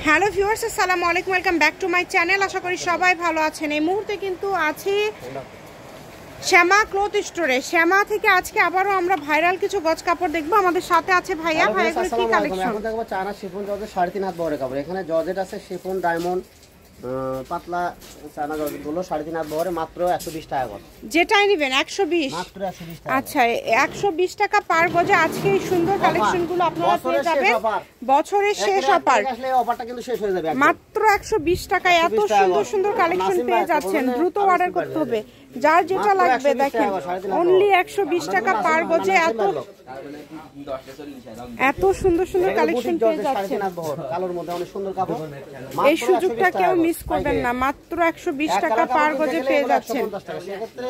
Hello viewers, আসসালামু আলাইকুম, welcome back to my channel. আশা করি সবাই ভালো আছেন। এই মুহূর্তে কিন্তু আছি শ্যামা ক্লথ স্টোরে। শ্যামা থেকে আজকে আবারও আমরা ভাইরাল কিছু গজ কাপড় দেখবো। আমাদের সাথে আছে ভাইয়া। ভাইয়াগুলো কি কালেকশন? এখন দেখবো চায়না শিফন জর্জেট 3.5 হাত বহরের কাপড়। এখানে জর্জেট আছে, শিফন, ডায়মন্ড, পাতলা চায়না জর্জেট গুলো 3.5 হাত বহরে মাত্র 120 টাকা গজ। যেটাই নেবেন 120, মাত্র 120 টাকা। আচ্ছা 120 টাকা পার গজে আজকে এই সুন্দর কালেকশন গুলো আপনারা পেয়ে যাবেন। বছরের শেষ অফার, আসলে অফারটা কিন্তু শেষ হয়ে যাবে। মাত্র 120 টাকায় এত সুন্দর সুন্দর কালেকশন পেয়ে যাচ্ছেন। দ্রুত অর্ডার করতে হবে, যার যেটা লাগবে। দেখেন অনলি 120 টাকা পার গজে এত সুন্দর সুন্দর কালেকশন পেয়ে যাচ্ছেন। কালোর মধ্যে অনেক সুন্দর কাপড়, এই সুযোগটা কেউ মিস করবেন না। মাত্র 120 টাকা পার গজে পেয়ে যাচ্ছেন। সেক্ষেত্রে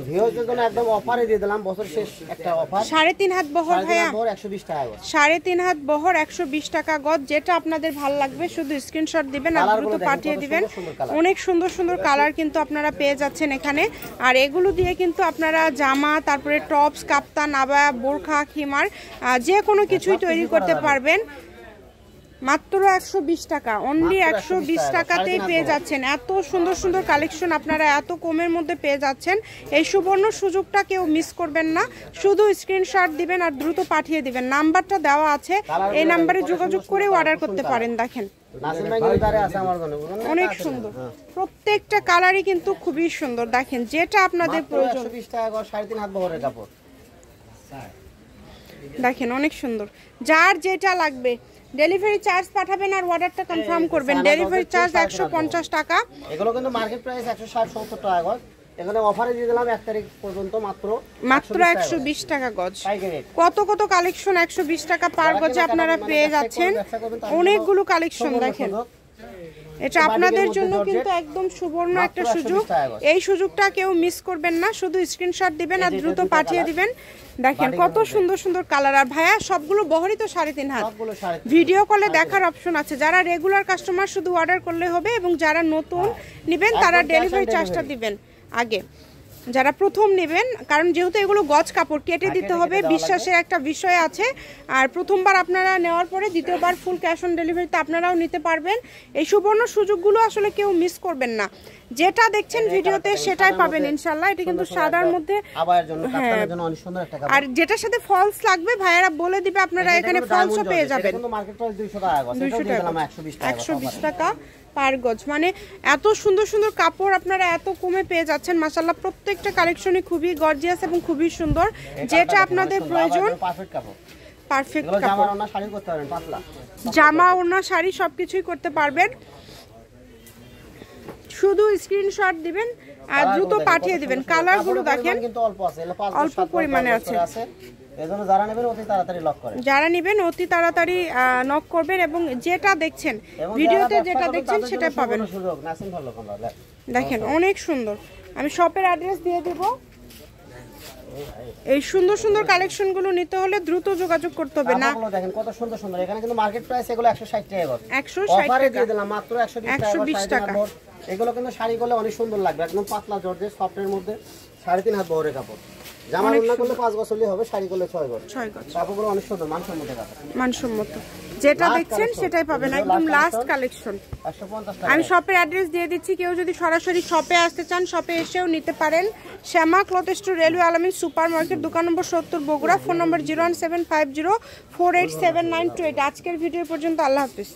ভিউয়ারদের জন্য একদম অফারে দিয়ে দিলাম, বছর শেষ একটা অফার। 3.5 হাত বহর ভাইয়া, 120 টাকা গজ। 3.5 হাত বহর 120 টাকা গজ। যেটা আপনাদের ভালো লাগবে শুধু স্ক্রিনশট দিবেন আর দ্রুত পাঠিয়ে দিবেন। অনেক সুন্দর সুন্দর কালার কিন্তু আপনারা পেয়ে যাচ্ছেন এখানে। আর এগুলো দিয়ে কিন্তু আপনারা জামা, তারপরে টপস, কাপ্তান, আবায়া, বোরখা, খিমার যে কোনো কিছুই তৈরি করতে পারবেন। মাত্র 120 টাকা, অনলি 120 টাকাতেই পেয়ে যাচ্ছেন। এত সুন্দর সুন্দর কালেকশন আপনারা এত কমের মধ্যে পেয়ে যাচ্ছেন। এই সুবর্ণ সুযোগটা কেউ মিস করবেন না। শুধু স্ক্রিনশট দিবেন আর দ্রুত পাঠিয়ে দিবেন। নাম্বারটা দেওয়া আছে, এই নাম্বারে যোগাযোগ করে অর্ডার করতে পারেন। দেখেন অনেক সুন্দর, প্রত্যেকটা কালারই কিন্তু খুবই সুন্দর। দেখেন যেটা আপনাদের প্রয়োজন। 120 টাকা গজ, 3.5 হাত বহরের কাপড়। দেখেন অনেক সুন্দর, যার যেটা লাগবে ডেলিভারি চার্জ পাঠাবেন আর অর্ডারটা কনফার্ম করবেন। ডেলিভারি চার্জ 150 টাকা। এগুলো কিন্তু মার্কেট প্রাইস 160-70 টাকা গজ। এখানে অফারে দিয়ে দিলাম 1 তারিখ পর্যন্ত মাত্র 120 টাকা গজ। কত কত কালেকশন 120 টাকা পার গজে আপনারা পেয়ে যাচ্ছেন। অনেকগুলো কালেকশন দেখেন। এটা আপনাদের জন্য কিন্তু একদম সুবর্ণ একটা সুযোগ। এই সুযোগটা কেউ মিস করবেন না। শুধু স্ক্রিনশট দিবেন আর দ্রুত পাঠিয়ে দিবেন। দেখেন কত সুন্দর সুন্দর কালার। আর ভাইয়া সবগুলো বহরই তো 3.5 হাত। ভিডিও কলে দেখার অপশন আছে। যারা রেগুলার কাস্টমার শুধু অর্ডার করলে হবে, এবং যারা নতুন নেবেন তারা ডেলিভারি চার্জটা দিবেন আগে। যারা প্রথম নেবেন, কারণ যেহেতু এগুলো গজ কাপড় কেটে দিতে হবে, বিশ্বাসের একটা বিষয় আছে। আর প্রথমবার আপনারা নেওয়ার পরে দ্বিতীয়বার ফুল ক্যাশ অন ডেলিভারিতে আপনারাও নিতে পারবেন। এই সুবর্ণ সুযোগগুলো আসলে কেউ মিস করবেন না। যেটা দেখছেন ভিডিওতে সেটাই পাবেন ইনশাআল্লাহ। এটা কিন্তু সাদার মধ্যে, আর যেটার সাথে ফলস লাগবে ভাইয়ারা বলে দিবে, আপনারা এখানে ফলসও পেয়ে যাবেন। 120 টাকা পার গজ। মানে এত সুন্দর সুন্দর কাপড় আপনারা এত কমে পেয়ে যাচ্ছেন। মাশাআল্লাহ প্রত্যেকটা কালেকশনই খুবই গর্জিয়াস এবং খুবই সুন্দর। যেটা আপনাদের প্রয়োজন পারফেক্ট কাপড়। জামা, ওড়না, শাড়ি সবকিছুই করতে পারবেন। শুধু স্ক্রিনশট দিবেন আর দ্রুত পাঠিয়ে দিবেন। কালারগুলো দেখেন অল্প পরিমাণে আছে। যারা নেবেন অতি তাড়াতাড়ি নক করবেন, এবং যেটা দেখছেন ভিডিওতে যেটা দেখছেন সেটা পাবেন। দেখেন অনেক সুন্দর। আমি শপের অ্যাড্রেস দিয়ে দিব। এই সুন্দর সুন্দর কালেকশন গুলো নিতে হলে দ্রুত যোগাযোগ করতে হবে। না দেখেন কত সুন্দর সুন্দর। এখানে কিন্তু মার্কেট প্রাইস এগুলো 160 টাকা গজ। 160 টাকা দিয়ে দিলাম মাত্র 120 টাকা। এগুলো কিন্তু শাড়ি করলে অনেক সুন্দর লাগবে। একদম পাতলা জর্জেট সফটের মধ্যে 3.5 হাত বহরের কাপড়। জামা ওড়না করলে 5 গজ হলেই হবে, শাড়ি করলে 6 গজ। কাপড়গুলো অনেক সুন্দর, মানসম্মত কাপড়। মানসম্মত যেটা দেখছেন সেটাই পাবেন। একদম লাস্ট কালেকশন। 150 টাকা। আমি শপের অ্যাড্রেস দিয়ে দিচ্ছি। কেউ যদি সরাসরি শপে আসতে চান শপে এসেও নিতে পারেন। শ্যামা ক্লথ স্টোর, রেলওয়ে আলামিন সুপার মার্কেট, দোকান নম্বর 70, বগুড়া। ফোন নম্বর 01750487928। আজকের ভিডিও পর্যন্ত। আল্লাহ হাফিজ।